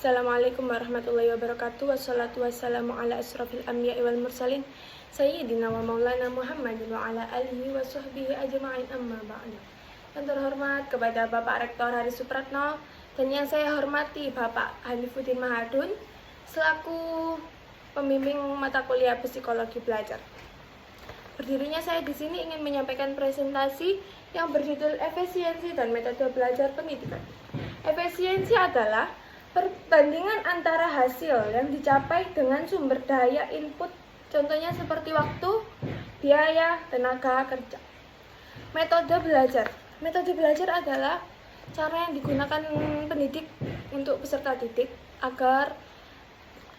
Assalamualaikum warahmatullahi wabarakatuh. Wassalatu wassalamu ala asrafil anbiya'i wal mursalin Sayyidina wa maulana Muhammadin wa ala alihi wa sahbihi ajma'in amma ba'du. Yang terhormat kepada Bapak Rektor Haris Supratno dan yang saya hormati Bapak Hanifuddin Mahadun selaku pembimbing mata kuliah psikologi belajar. Berdirinya saya di sini ingin menyampaikan presentasi yang berjudul efisiensi dan metode belajar pendidikan. Efisiensi adalah perbandingan antara hasil yang dicapai dengan sumber daya input, contohnya seperti waktu, biaya, tenaga kerja. Metode belajar. Metode belajar adalah cara yang digunakan pendidik untuk peserta didik agar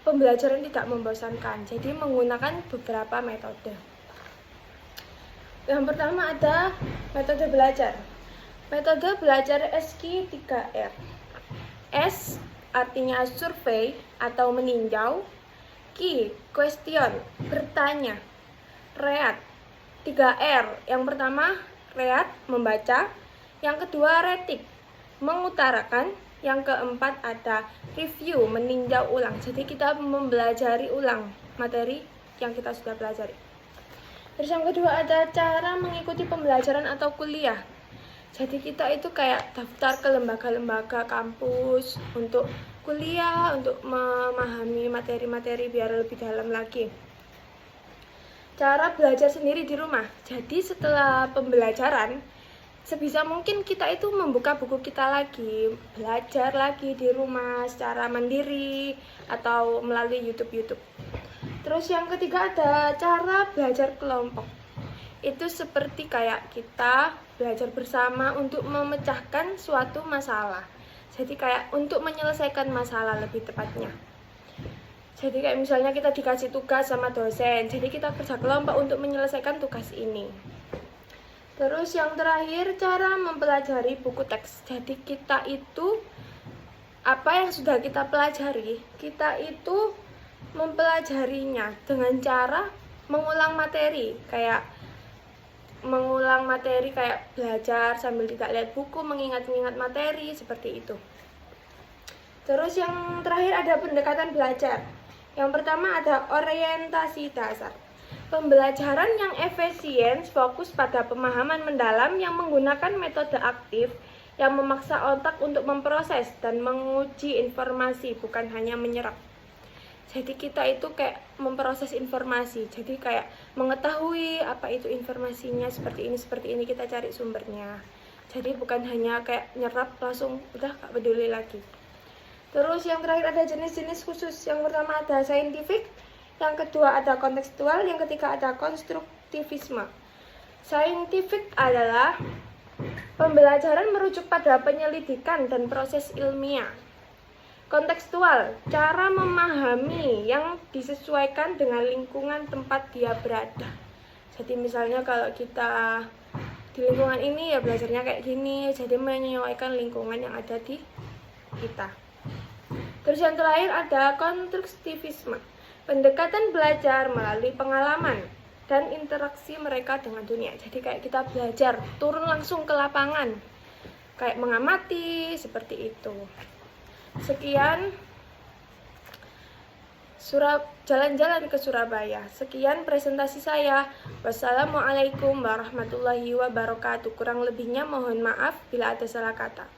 pembelajaran tidak membosankan. Jadi menggunakan beberapa metode. Yang pertama ada metode belajar. Metode belajar SQ 3R. S artinya survei atau meninjau. Q, question, bertanya. Read, 3R. Yang pertama, read, membaca. Yang kedua, retik, mengutarakan. Yang keempat ada review, meninjau ulang. Jadi kita mempelajari ulang materi yang kita sudah pelajari. Terus yang kedua ada cara mengikuti pembelajaran atau kuliah. Jadi kita itu kayak daftar ke lembaga-lembaga kampus untuk kuliah, untuk memahami materi-materi biar lebih dalam lagi. Cara belajar sendiri di rumah. Jadi setelah pembelajaran, sebisa mungkin kita itu membuka buku kita lagi, belajar lagi di rumah secara mandiri atau melalui YouTube. Terus yang ketiga ada cara belajar kelompok. Itu seperti kayak kita belajar bersama untuk memecahkan suatu masalah. Jadi kayak untuk menyelesaikan masalah lebih tepatnya. Jadi kayak misalnya kita dikasih tugas sama dosen, jadi kita kerja kelompok untuk menyelesaikan tugas ini. Terus yang terakhir cara mempelajari buku teks. Jadi kita itu apa yang sudah kita pelajari, kita itu mempelajarinya dengan cara mengulang materi, kayak belajar sambil tidak lihat buku, mengingat-ingat materi, seperti itu. Terus yang terakhir ada pendekatan belajar. Yang pertama ada orientasi dasar. Pembelajaran yang efisien fokus pada pemahaman mendalam yang menggunakan metode aktif yang memaksa otak untuk memproses dan menguji informasi, bukan hanya menyerap. Jadi kita itu kayak memproses informasi, jadi kayak mengetahui apa itu informasinya, seperti ini kita cari sumbernya. Jadi bukan hanya kayak nyerap langsung udah gak peduli lagi. Terus yang terakhir ada jenis-jenis khusus. Yang pertama ada scientific, yang kedua ada kontekstual, yang ketiga ada konstruktivisme. Scientific adalah pembelajaran merujuk pada penyelidikan dan proses ilmiah. Kontekstual, cara memahami yang disesuaikan dengan lingkungan tempat dia berada. Jadi misalnya kalau kita di lingkungan ini ya belajarnya kayak gini, jadi menyesuaikan lingkungan yang ada di kita. Terus yang terakhir ada konstruktivisme, pendekatan belajar melalui pengalaman dan interaksi mereka dengan dunia. Jadi kayak kita belajar turun langsung ke lapangan, kayak mengamati, seperti itu. Sekian jalan-jalan ke Surabaya. Sekian presentasi saya. Wassalamualaikum warahmatullahi wabarakatuh. Kurang lebihnya mohon maaf bila ada salah kata.